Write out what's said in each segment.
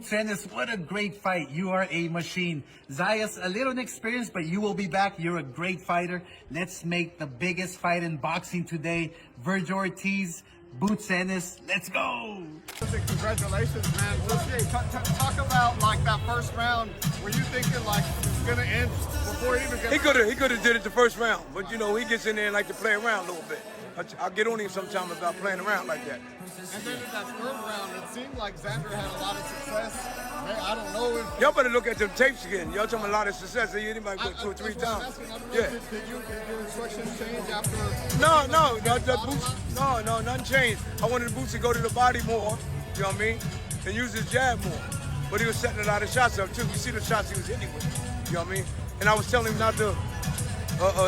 Boots Ennis, what a great fight. You are a machine. Zayas, a little inexperienced, but you will be back. You're a great fighter. Let's make the biggest fight in boxing today. Vergil Ortiz, Boots Ennis, let's go. Congratulations, man. Talk about like that first round. Were you thinking like it's gonna end before he even gets? He could have did it the first round, but you know he gets in there and like to play around a little bit. I'll get on him sometimes about playing around like that. And then in that third round, it seemed like Xander had a lot of success. Man, I don't know if y'all better look at the tapes again. Y'all talking a lot of success. You hit him like 2 or 3 times. Yeah. Did your instructions change after? No, nothing changed. I wanted the Boots to go to the body more, you know what I mean, and use his jab more. But he was setting a lot of shots up too. You see the shots he was hitting with, you know what I mean? And I was telling him not to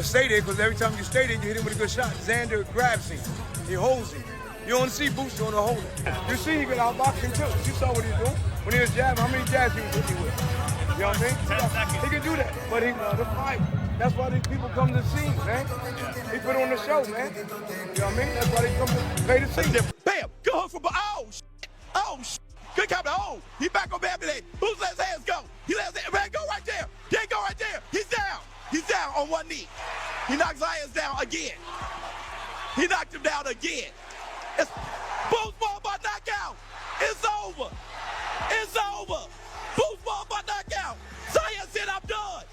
stay there, because every time you stay there, you hit him with a good shot. Xander grabs him, he holds him. You don't see Boots doing the holding. You see he could outbox him too. You saw what he was doing when he was jabbing. How many jabs he was hitting with? You know what I mean? 10 seconds. He can do that, but he loved to fight. That's why these people come to see him, man. He put on the show, man. You know what I mean? That's why they come to play the scene. Bam! Good hook from good count. Oh, he back on Bam today. Boots let his hands go. He let his hands, man, go right there. Can't go right there. He's down. He's down on one knee. He knocked Zayas down again. He knocked him down again. It's Boots ball by knockout. It's over. It's over. Boots ball by knockout. Zayas said, I'm done.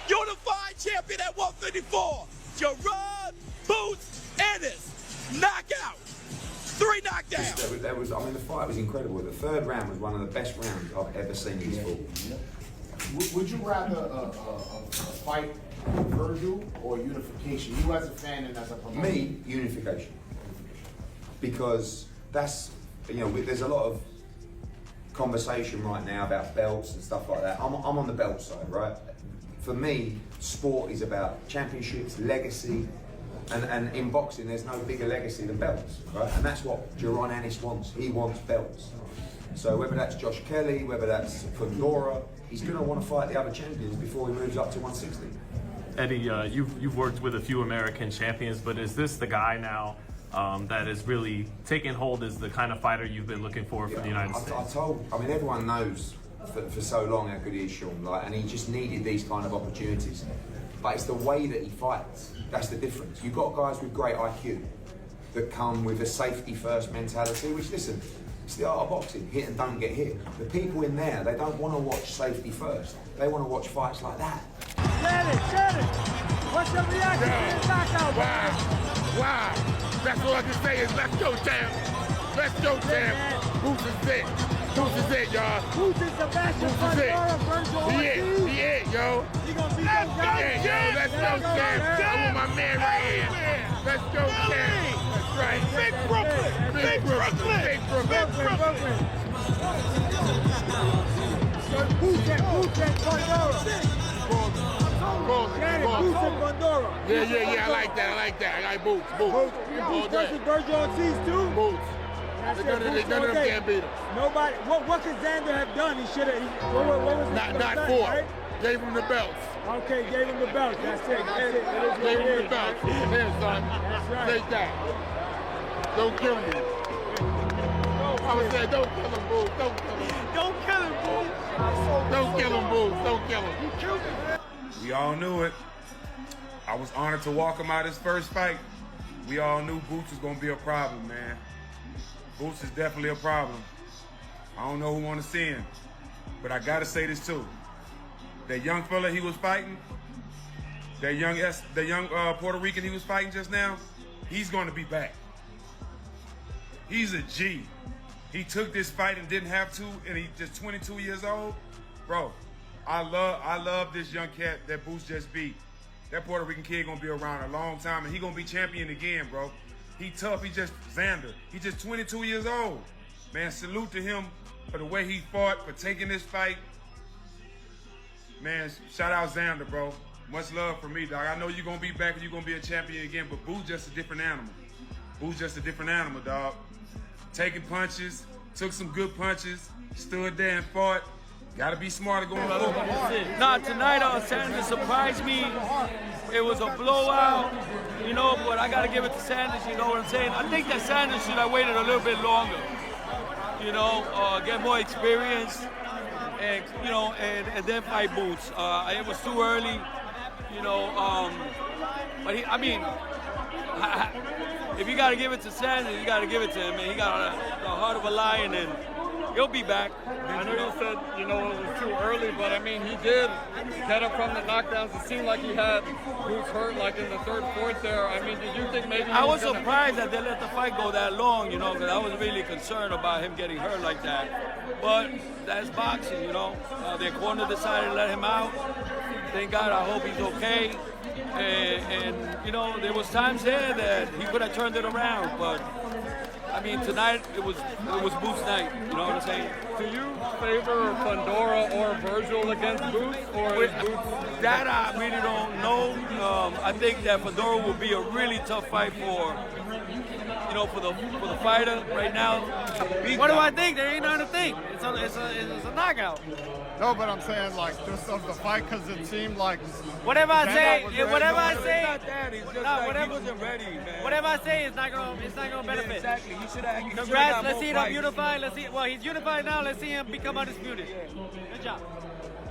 Unified champion at 154. Jaron Boots Ennis. Knockout. 3 knockdowns. I mean, the fight was incredible. The third round was one of the best rounds I've ever seen in sport. Would you rather a fight Vergil or unification? You as a fan and as a promoter? Me, unification. Because that's, you know, there's a lot of conversation right now about belts and stuff like that. I'm on the belt side, right? For me, sport is about championships, legacy, and in boxing there's no bigger legacy than belts, right? And that's what Jaron Ennis wants. He wants belts. So whether that's Josh Kelly, whether that's Fundora, he's going to want to fight the other champions before he moves up to 160. Eddie, you've worked with a few American champions, but is this the guy now that is really taking hold as the kind of fighter you've been looking for the United States? I mean, everyone knows for so long how good he is, Sean, like, and he just needed these kind of opportunities. But it's the way that he fights. That's the difference. You've got guys with great IQ that come with a safety-first mentality, which, listen, it's the art of boxing, hit and don't get hit. The people in there, they don't want to watch safety first. They want to watch fights like that. Shannon, what's your reaction to this knockout? Wow. That's all I can say is let's go, champ. Let's go, champ. Boots is it. Boots is it, y'all. Boots is Sebastian Fundora, Vergil Ortiz. He it, yo. You gonna beat those guys? Yeah, yo, let's go, champ. I want my man right here. Let's go, champ. That's right. Big Brooklyn. Big Brooklyn. Big Brooklyn. Boots and Fundora. Boots and Fundora. Yeah, I like that. I like Boots. Boots versus Vergil Ortiz too? Boots. None of them can beat him. Nobody. What could Xander have done? He should have. What was Not fought. Right? Gave him the belts. Okay, gave him the belts. That's it. Gave him the belts. Right? Here, son. That's right. Take that. Don't kill me. I would say, don't kill him, Boots. Don't kill him. Don't kill him, Boots. Don't kill him, Boots. Don't kill him. You killed him. We all knew it. I was honored to walk him out his first fight. We all knew Boots was gonna be a problem, man. Boots is definitely a problem. I don't know who want to see him, but I gotta say this too. That young fella he was fighting, that young Puerto Rican he was fighting just now, he's gonna be back. He's a G. He took this fight and didn't have to, and he's just 22 years old. Bro, I love this young cat that Boots just beat. That Puerto Rican kid gonna be around a long time, and he gonna be champion again, bro. He tough, he just Xander. He just 22 years old. Man, salute to him for the way he fought, for taking this fight. Man, shout out Xander, bro. Much love for me, dog. I know you're gonna be back and you're gonna be a champion again, but Boots just a different animal. Boots just a different animal, dog. Taking punches, took some good punches, stood there and fought. Gotta be smarter going forward. Nah, tonight Sanders surprised me. It was a blowout, you know, but I gotta give it to Sanders, you know what I'm saying? I think that Sanders should have waited a little bit longer, you know, get more experience. you know, and then fight Boots. It was too early, you know. But I mean, if you got to give it to Sanders, you got to give it to him. And he got the heart of a lion, and he'll be back. I know you said, you know, it was too early, but I mean, he did get up from the knockdowns. It seemed like he had Boots hurt, like in the third, fourth there. I mean, did you think maybe I was surprised that they let the fight go that long, you know, because I was really concerned about him getting hurt like that. But that's boxing, you know. Their corner decided to let him out. Thank God, I hope he's okay. And you know, there was times there that he could have turned it around, but I mean, tonight it was Boots' night. You know what I'm saying? Do you favor Fundora or Vergil against Boots, or is Boots? That I really don't know. I think that Fundora will be a really tough fight for, you know, for the fighter right now. What do I think? There ain't nothing to think. It's a knockout. No, but I'm saying like just of the fight, because it seemed like whatever I say, whatever I say, he wasn't ready, man. whatever I say is not gonna benefit. Exactly. He should have. Congrats. Let's see him unified. Let's see. Well, he's unified now. Let's see him become undisputed. Good job.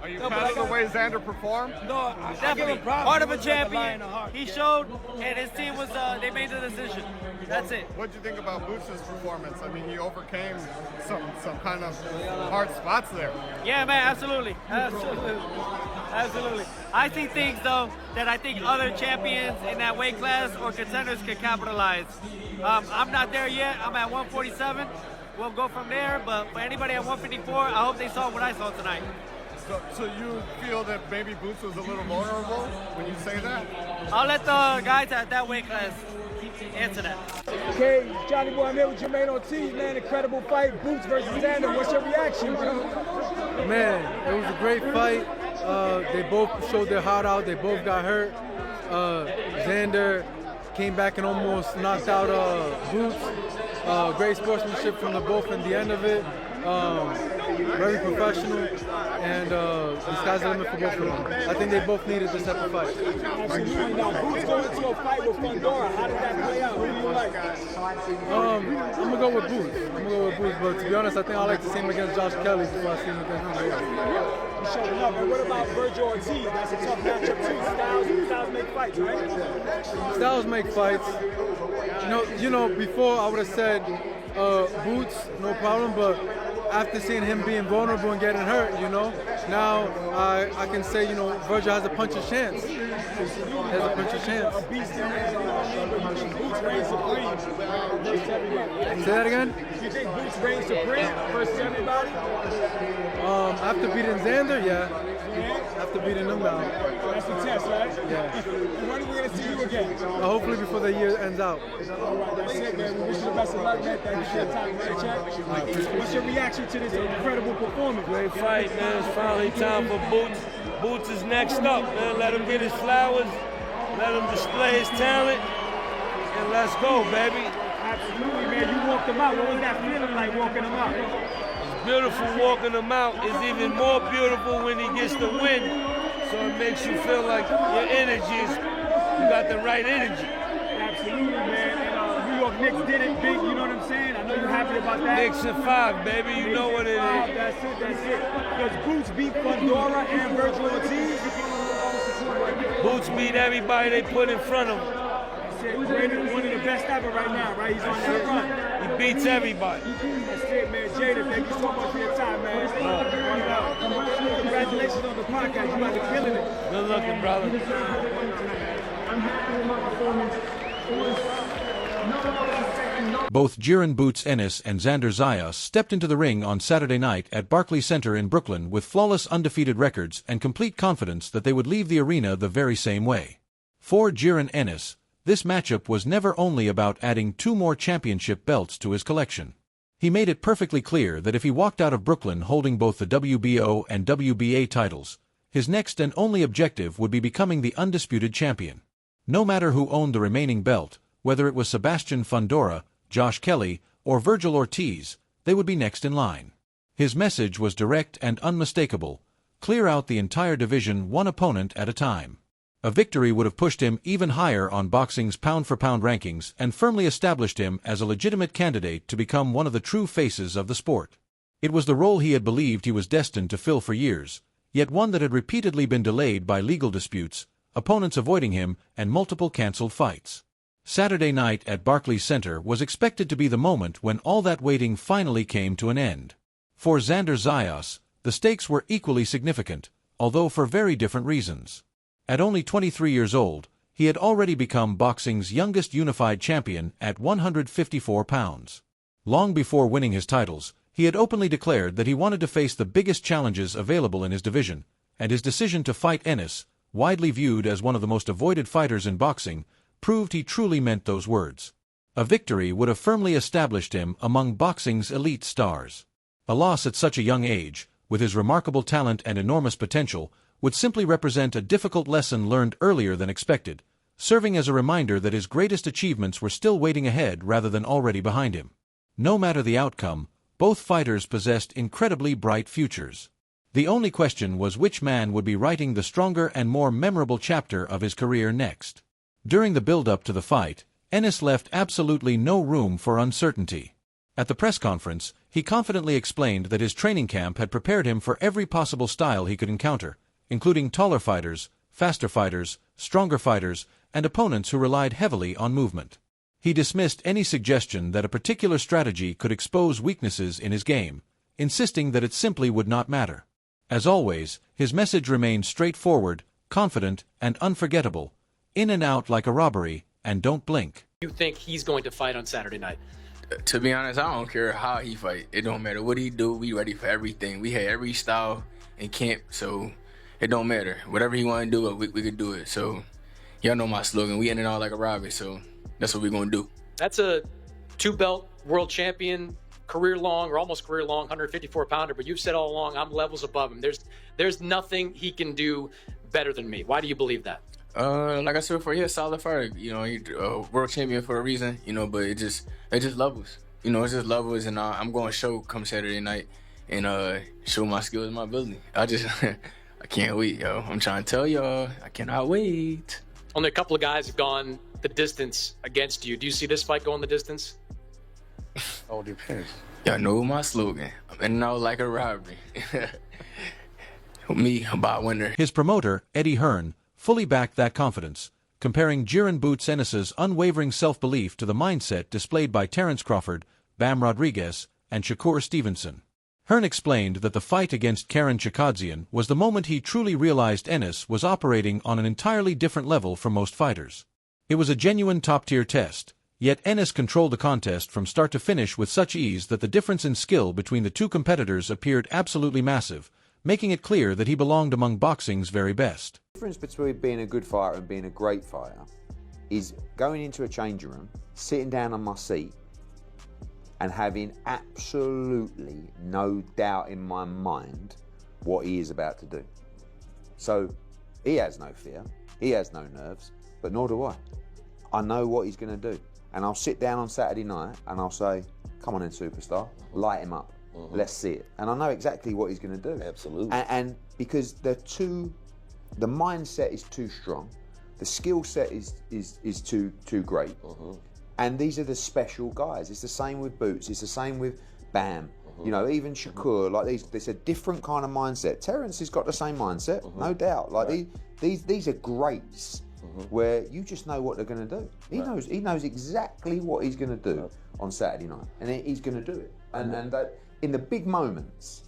Are you proud of the way Xander performed? No, I Definitely. give him props. Heart of a He was like champion. lion. He showed, and his team was. They made the decision. That's it. What did you think about Boots' performance? I mean, he overcame some kind of hard spots there. Yeah, man, absolutely. I see things, though, that I think other champions in that weight class or contenders can capitalize. I'm not there yet. I'm at 147. We'll go from there, but for anybody at 154, I hope they saw what I saw tonight. So you feel that maybe Boots was a little vulnerable when you say that? I'll let the guys at that weight class answer that. Okay, Johnny Boy, I'm here with Jaron Ortiz, man. Incredible fight, Boots versus Xander. What's your reaction, bro? Man, it was a great fight. They both showed their heart out. They both got hurt. Xander came back and almost knocked out Boots. Great sportsmanship from the both in the end of it. Very professional, and the sky's the limit for both of them. I think they both needed this type of fight. Absolutely. Now, Boots going into a fight with Fundora. How did that play out? Who do you like? I'm gonna go with Boots. But to be honest, I think I like to see him against Josh Kelly before I see him against Fundora. He's showing up. And what about Vergil Ortiz? That's a tough matchup too. Styles make fights, right? Styles make fights. You know, before I would have said Boots, no problem, but after seeing him being vulnerable and getting hurt, you know, now I can say, you know, Vergil has a puncher's chance. Has a puncher's chance. Say that again? Do you think Boots reigns supreme versus everybody? After beating Xander, yeah. After beating him now. That's the test, right? Yeah. And when are we going to see you again? Hopefully before the year ends out. All right, that's it, man. We wish you the best of luck, man. Thank you for your time, man. Check. What's your reaction to this incredible performance? Great fight, man. It's finally time for Boots. Boots is next up, man. Let him get his flowers. Let him display his talent. And let's go, baby. Absolutely, man. You walked him out. What was that feeling like walking him out? It's beautiful walking him out. It's even more beautiful when he gets the win. So it makes you feel like your energy is, you got the right energy. Absolutely, man. And New York Knicks did it big, you know what I'm saying? I know you're happy about that. Knicks in 5, baby. You know what it is. That's it. Does Boots beat Fundora and Vergil Ortiz? Boots beat everybody they put in front of him. That's it. One of the best ever right now, right? He's on that run. He beats everybody. That's it, man. Jada, thank you so much for your time, man. Congratulations on the podcast. You guys are killing it. Good looking, brother. Both Jaron Boots Ennis and Xander Zayas stepped into the ring on Saturday night at Barclays Center in Brooklyn with flawless undefeated records and complete confidence that they would leave the arena the very same way. For Jaron Ennis, this matchup was never only about adding 2 more championship belts to his collection. He made it perfectly clear that if he walked out of Brooklyn holding both the WBO and WBA titles, his next and only objective would be becoming the undisputed champion. No matter who owned the remaining belt, whether it was Sebastian Fundora, Josh Kelly, or Vergil Ortiz, they would be next in line. His message was direct and unmistakable: clear out the entire division one opponent at a time. A victory would have pushed him even higher on boxing's pound-for-pound rankings and firmly established him as a legitimate candidate to become one of the true faces of the sport. It was the role he had believed he was destined to fill for years, yet one that had repeatedly been delayed by legal disputes, opponents avoiding him, and multiple cancelled fights. Saturday night at Barclays Center was expected to be the moment when all that waiting finally came to an end. For Xander Zayas, the stakes were equally significant, although for very different reasons. At only 23 years old, he had already become boxing's youngest unified champion at 154 pounds. Long before winning his titles, he had openly declared that he wanted to face the biggest challenges available in his division, and his decision to fight Ennis, widely viewed as one of the most avoided fighters in boxing, proved he truly meant those words. A victory would have firmly established him among boxing's elite stars. A loss at such a young age, with his remarkable talent and enormous potential, would simply represent a difficult lesson learned earlier than expected, serving as a reminder that his greatest achievements were still waiting ahead rather than already behind him. No matter the outcome, both fighters possessed incredibly bright futures. The only question was which man would be writing the stronger and more memorable chapter of his career next. During the build-up to the fight, Ennis left absolutely no room for uncertainty. At the press conference, he confidently explained that his training camp had prepared him for every possible style he could encounter, including taller fighters, faster fighters, stronger fighters, and opponents who relied heavily on movement. He dismissed any suggestion that a particular strategy could expose weaknesses in his game, insisting that it simply would not matter. As always, his message remained straightforward, confident, and unforgettable. In and out like a robbery, and don't blink. You think he's going to fight on Saturday night? To be honest, I don't care how he fight. It don't matter what he do. We ready for everything. We had every style in camp, so it don't matter. Whatever he want to do, we could do it. So y'all know my slogan. We in and out like a robbery, so that's what we're going to do. That's a two-belt world champion, career-long or almost career-long 154-pounder, but you've said all along, I'm levels above him. There's nothing he can do better than me. Why do you believe that? Like I said before, he's a solid fighter. You know, he's a world champion for a reason, you know, but it just levels. You know, it's just levels, and I'm going to show come Saturday night and show my skills and my ability. I can't wait, yo. I'm trying to tell y'all, I cannot wait. Only a couple of guys have gone the distance against you. Do you see this fight going the distance? All depends. Y'all know my slogan. I'm in and out like a robbery. Me, about winner. His promoter, Eddie Hearn, fully backed that confidence, comparing Jaron Boots Ennis's unwavering self-belief to the mindset displayed by Terence Crawford, Bam Rodriguez, and Shakur Stevenson. Hearn explained that the fight against Karen Chikadzian was the moment he truly realized Ennis was operating on an entirely different level from most fighters. It was a genuine top-tier test, yet Ennis controlled the contest from start to finish with such ease that the difference in skill between the two competitors appeared absolutely massive, making it clear that he belonged among boxing's very best. The difference between being a good fighter and being a great fighter is going into a changing room, sitting down on my seat, and having absolutely no doubt in my mind what he is about to do. So he has no fear, he has no nerves, but nor do I. I know what he's going to do. And I'll sit down on Saturday night and I'll say, come on in, superstar, light him up. Let's see it. And I know exactly what he's going to do. Absolutely. And because the mindset is too strong, the skill set is too great. And these are the special guys. It's the same with Boots. It's the same with Bam. You know, even Shakur. Like there's a different kind of mindset. Terence has got the same mindset, no doubt. Like these are greats, where you just know what they're going to do. He knows exactly what he's going to do on Saturday night, and he's going to do it. And that in the big moments,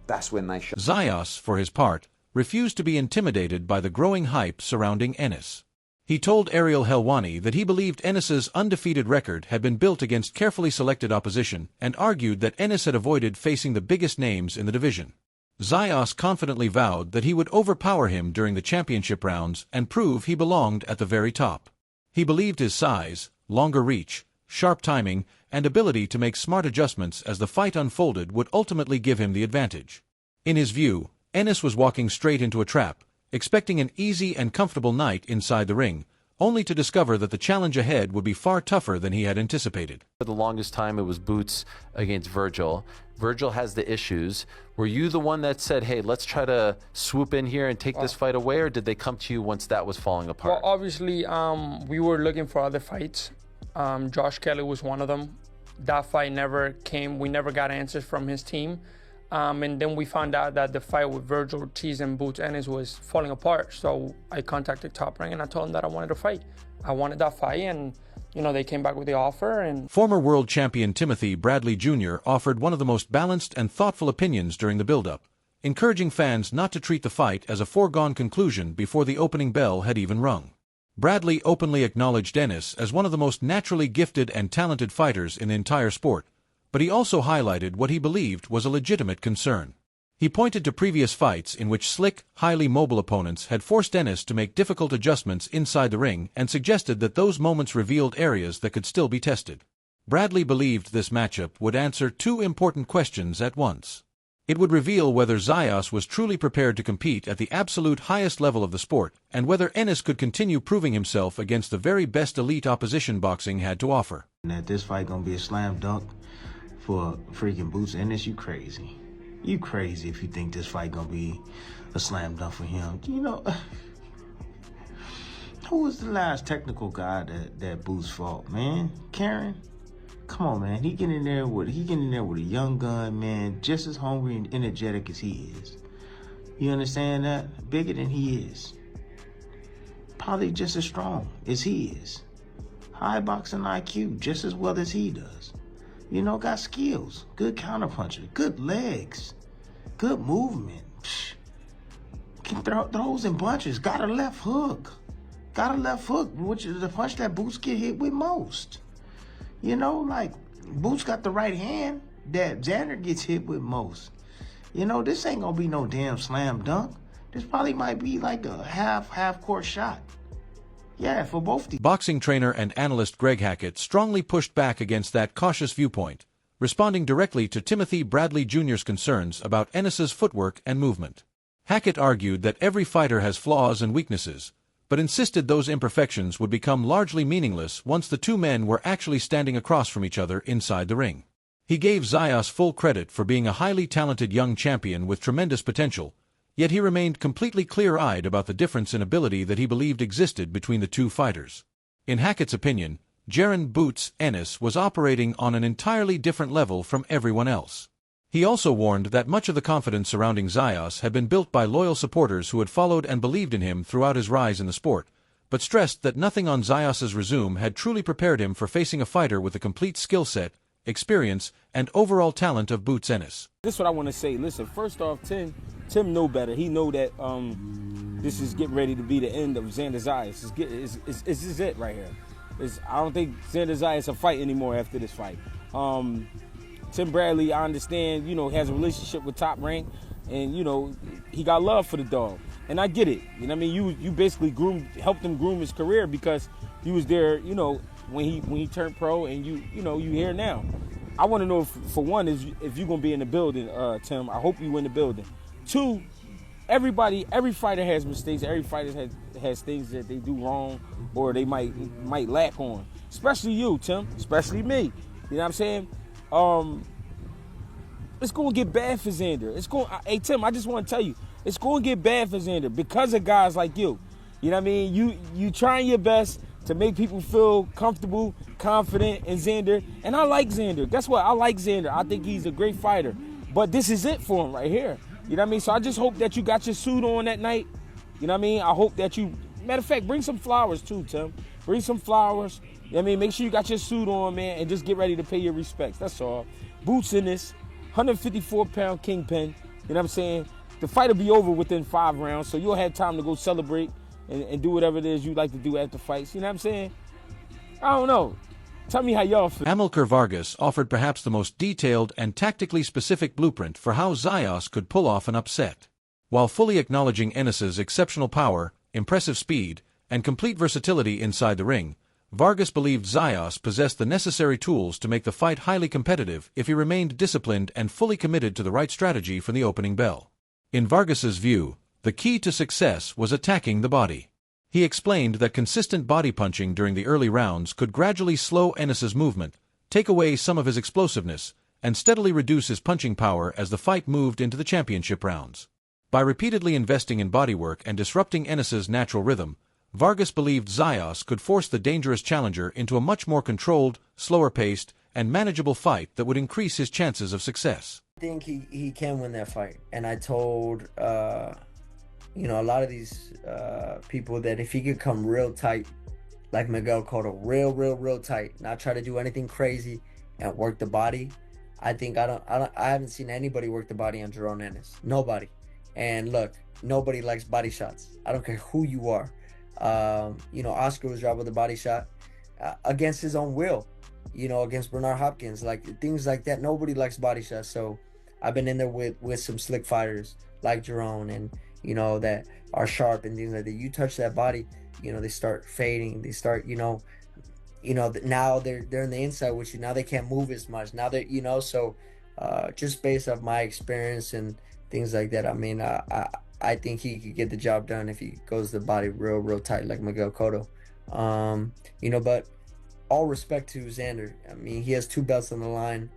that's when they show. Zayas, for his part, refused to be intimidated by the growing hype surrounding Ennis. He told Ariel Helwani that he believed Ennis's undefeated record had been built against carefully selected opposition and argued that Ennis had avoided facing the biggest names in the division. Zayas confidently vowed that he would overpower him during the championship rounds and prove he belonged at the very top. He believed his size, longer reach, sharp timing, and ability to make smart adjustments as the fight unfolded would ultimately give him the advantage. In his view, Ennis was walking straight into a trap, expecting an easy and comfortable night inside the ring, only to discover that the challenge ahead would be far tougher than he had anticipated. For the longest time, it was Boots against Vergil. Vergil has the issues. Were you the one that said, hey, let's try to swoop in here and take this fight away, or did they come to you once that was falling apart? Well, obviously, we were looking for other fights. Josh Kelly was one of them. that fight never came. We never got answers from his team. And then we found out that the fight with Vergil Ortiz and Boots Ennis was falling apart. So I contacted Top Rank and I told them that I wanted to fight. I wanted that fight, and they came back with the offer. And former world champion Timothy Bradley Jr. offered one of the most balanced and thoughtful opinions during the build-up, encouraging fans not to treat the fight as a foregone conclusion before the opening bell had even rung. Bradley openly acknowledged Ennis as one of the most naturally gifted and talented fighters in the entire sport, but he also highlighted what he believed was a legitimate concern. He pointed to previous fights in which slick, highly mobile opponents had forced Ennis to make difficult adjustments inside the ring and suggested that those moments revealed areas that could still be tested. Bradley believed this matchup would answer two important questions at once. It would reveal whether Zayas was truly prepared to compete at the absolute highest level of the sport, and whether Ennis could continue proving himself against the very best elite opposition boxing had to offer. That this fight gonna be a slam dunk for freaking Boots Ennis, you crazy. You crazy if you think this fight gonna be a slam dunk for him. Who was the last technical guy that Boots fought, man? Karen? Come on, man. He getting in there with a young gun, man, just as hungry and energetic as he is. You understand that? Bigger than he is. Probably just as strong as he is. High boxing IQ, just as well as he does. Got skills, good counterpuncher, good legs, good movement. Can throws in bunches, got a left hook, which is the punch that Boots get hit with most. Boots got the right hand that Xander gets hit with most. This ain't gonna be no damn slam dunk. This probably might be like a half-court shot. Yeah, for both the boxing trainer and analyst Greg Hackett strongly pushed back against that cautious viewpoint, responding directly to Timothy Bradley Jr.'s concerns about Ennis's footwork and movement. Hackett argued that every fighter has flaws and weaknesses, but insisted those imperfections would become largely meaningless once the two men were actually standing across from each other inside the ring. He gave Zayas full credit for being a highly talented young champion with tremendous potential, yet he remained completely clear-eyed about the difference in ability that he believed existed between the two fighters. In Hackett's opinion, Jaron "Boots" Ennis was operating on an entirely different level from everyone else. He also warned that much of the confidence surrounding Zayas had been built by loyal supporters who had followed and believed in him throughout his rise in the sport, but stressed that nothing on Zayas's resume had truly prepared him for facing a fighter with the complete skill set, experience, and overall talent of Boots Ennis. This is what I want to say. Listen, first off, Tim know better. He know that this is getting ready to be the end of Xander Zayas. This is it right here. I don't think Xander Zayas will fight anymore after this fight. Tim Bradley, I understand, has a relationship with Top Rank, and, he got love for the dog. And I get it. You basically helped him groom his career because you was there, when he turned pro, and you here now. I want to know, for one, if you're going to be in the building, Tim. I hope you in the building. Two, every fighter has mistakes. Every fighter has things that they do wrong or they might lack on. Especially you, Tim. Especially me. You know what I'm saying? It's going to get bad for Xander. Hey, Tim, I just want to tell you, it's going to get bad for Xander because of guys like you. You know what I mean? You trying your best to make people feel comfortable, confident in Xander. And I like Xander. Guess what? I like Xander. I think he's a great fighter. But this is it for him right here. You know what I mean? So I just hope that you got your suit on that night. You know what I mean? I hope that you, matter of fact, bring some flowers too, Tim. Bring some flowers. You know what I mean? Make sure you got your suit on, man, and just get ready to pay your respects. That's all. Boots Ennis, 154-pound kingpin. You know what I'm saying? The fight will be over within 5 rounds, so you'll have time to go celebrate and do whatever it is you like to do after fights. You know what I'm saying? I don't know. Tell me how y'all feel. Amilcar Vargas offered perhaps the most detailed and tactically specific blueprint for how Zayas could pull off an upset. While fully acknowledging Ennis's exceptional power, impressive speed, and complete versatility inside the ring, Vargas believed Zayas possessed the necessary tools to make the fight highly competitive if he remained disciplined and fully committed to the right strategy from the opening bell. In Vargas's view, the key to success was attacking the body. He explained that consistent body punching during the early rounds could gradually slow Ennis's movement, take away some of his explosiveness, and steadily reduce his punching power as the fight moved into the championship rounds. By repeatedly investing in bodywork and disrupting Ennis's natural rhythm, Vargas believed Zayas could force the dangerous challenger into a much more controlled, slower-paced, and manageable fight that would increase his chances of success. I think he can win that fight. And I told, you know, a lot of these people that if he could come real tight, like Miguel Cotto, real tight, not try to do anything crazy and work the body. I think I haven't seen anybody work the body on Jaron Ennis. Nobody. And look, nobody likes body shots. I don't care who you are. You know, Oscar was dropped with a body shot against his own will, you know, against Bernard Hopkins, like things like that. Nobody likes body shots. So I've been in there with some slick fighters like Jaron, and you know, that are sharp and things like that. You touch that body, you know, they start fading. They start, you know, now they're in the inside with you. Now they can't move as much. Now they're, you know, so just based off my experience and things like that, I mean, I think he could get the job done if he goes the body real tight like Miguel Cotto. You know, but all respect to Xander. I mean, he has 2 belts on the line.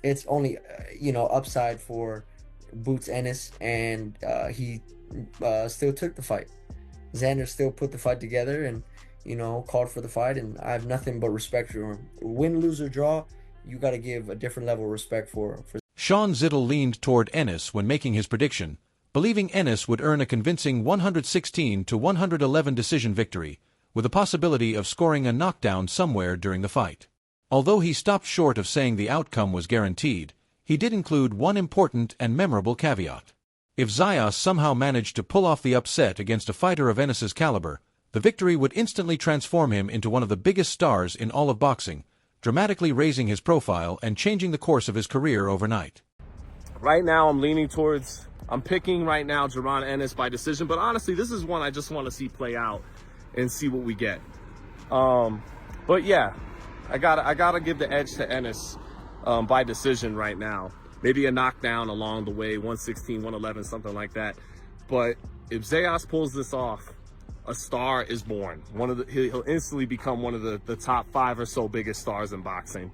It's only, you know, upside for Boots Ennis, and he still took the fight. Xander still put the fight together and, you know, called for the fight, and I have nothing but respect for him. Win, lose, or draw, you got to give a different level of respect for. Sean Zittel leaned toward Ennis when making his prediction, believing Ennis would earn a convincing 116-111 decision victory, with a possibility of scoring a knockdown somewhere during the fight. Although he stopped short of saying the outcome was guaranteed, he did include one important and memorable caveat. If Zayas somehow managed to pull off the upset against a fighter of Ennis's caliber, the victory would instantly transform him into one of the biggest stars in all of boxing, dramatically raising his profile and changing the course of his career overnight. Right now, I'm picking right now Jaron Ennis by decision, but honestly, this is one I just want to see play out and see what we get. But yeah, I gotta give the edge to Ennis by decision right now. Maybe a knockdown along the way, 116, 111, something like that. But if Zayas pulls this off, a star is born. He'll instantly become one of the top 5 or so biggest stars in boxing.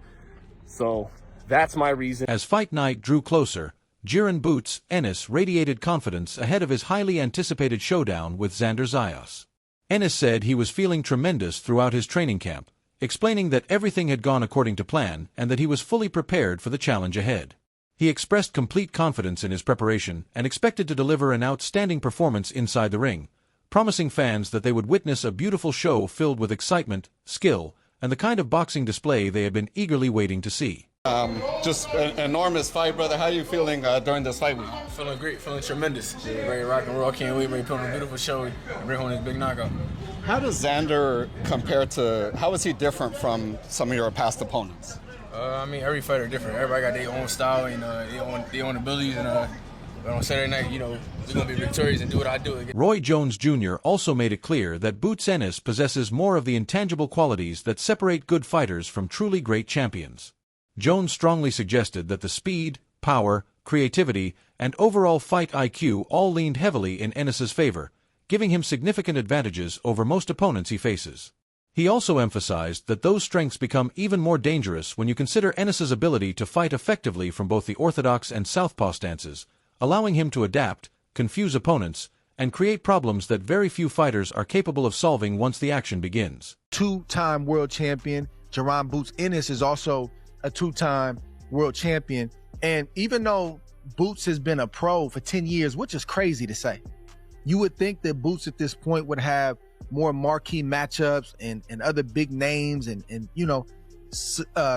So that's my reason. As fight night drew closer, Jaron Boots Ennis radiated confidence ahead of his highly anticipated showdown with Xander Zayas. Ennis said he was feeling tremendous throughout his training camp, explaining that everything had gone according to plan and that he was fully prepared for the challenge ahead. He expressed complete confidence in his preparation and expected to deliver an outstanding performance inside the ring, promising fans that they would witness a beautiful show filled with excitement, skill, and the kind of boxing display they had been eagerly waiting to see. Just an enormous fight, brother. How are you feeling during this fight week? Feeling great, feeling tremendous. Ready to rock and roll. Can't wait. Ready to put on a beautiful show and bring home this big knockout. How does Xander compare to, how is he different from some of your past opponents? I mean, every fighter different. Everybody got their own style and their own abilities. And on Saturday night, you know, we're going to be victorious and do what I do. Roy Jones Jr. also made it clear that Boots Ennis possesses more of the intangible qualities that separate good fighters from truly great champions. Jones strongly suggested that the speed, power, creativity, and overall fight IQ all leaned heavily in Ennis's favor, giving him significant advantages over most opponents he faces. He also emphasized that those strengths become even more dangerous when you consider Ennis's ability to fight effectively from both the orthodox and southpaw stances, allowing him to adapt, confuse opponents, and create problems that very few fighters are capable of solving once the action begins. 2-time world champion Jaron Boots Ennis is also a 2-time world champion. And even though Boots has been a pro for 10 years, which is crazy to say, you would think that Boots at this point would have more marquee matchups and other big names and you know,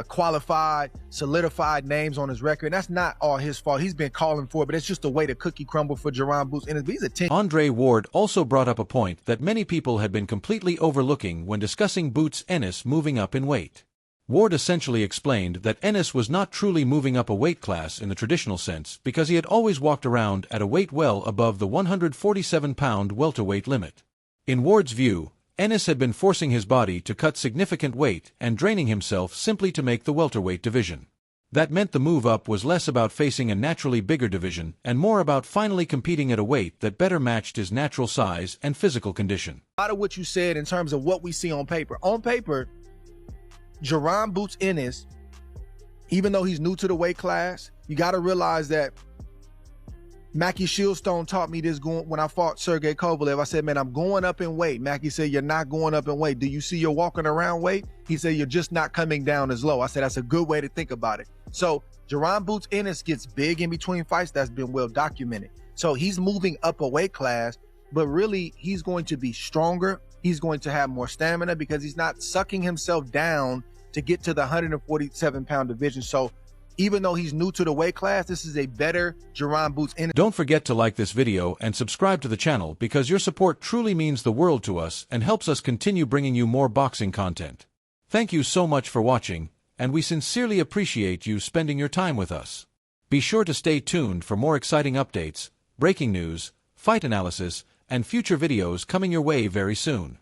qualified, solidified names on his record. And that's not all his fault. He's been calling for it, but it's just the way the cookie crumble for Jaron Boots Ennis. He's a 10. Andre Ward also brought up a point that many people had been completely overlooking when discussing Boots Ennis moving up in weight. Ward essentially explained that Ennis was not truly moving up a weight class in the traditional sense because he had always walked around at a weight well above the 147-pound welterweight limit. In Ward's view, Ennis had been forcing his body to cut significant weight and draining himself simply to make the welterweight division. That meant the move up was less about facing a naturally bigger division and more about finally competing at a weight that better matched his natural size and physical condition. A lot of what you said in terms of what we see on paper. On paper, Jaron Boots Ennis, even though he's new to the weight class, you got to realize that Mackie Shieldstone taught me this when I fought Sergey Kovalev. I said, man, I'm going up in weight. Mackie said, you're not going up in weight. Do you see you're walking around weight? He said, you're just not coming down as low. I said, that's a good way to think about it. So Jaron Boots Ennis gets big in between fights. That's been well documented. So he's moving up a weight class, but really he's going to be stronger. He's going to have more stamina because he's not sucking himself down to get to the 147-pound division. So even though he's new to the weight class, this is a better Jaron Boots Ennis. Don't forget to like this video and subscribe to the channel because your support truly means the world to us and helps us continue bringing you more boxing content. Thank you so much for watching, and we sincerely appreciate you spending your time with us. Be sure to stay tuned for more exciting updates, breaking news, fight analysis, and future videos coming your way very soon.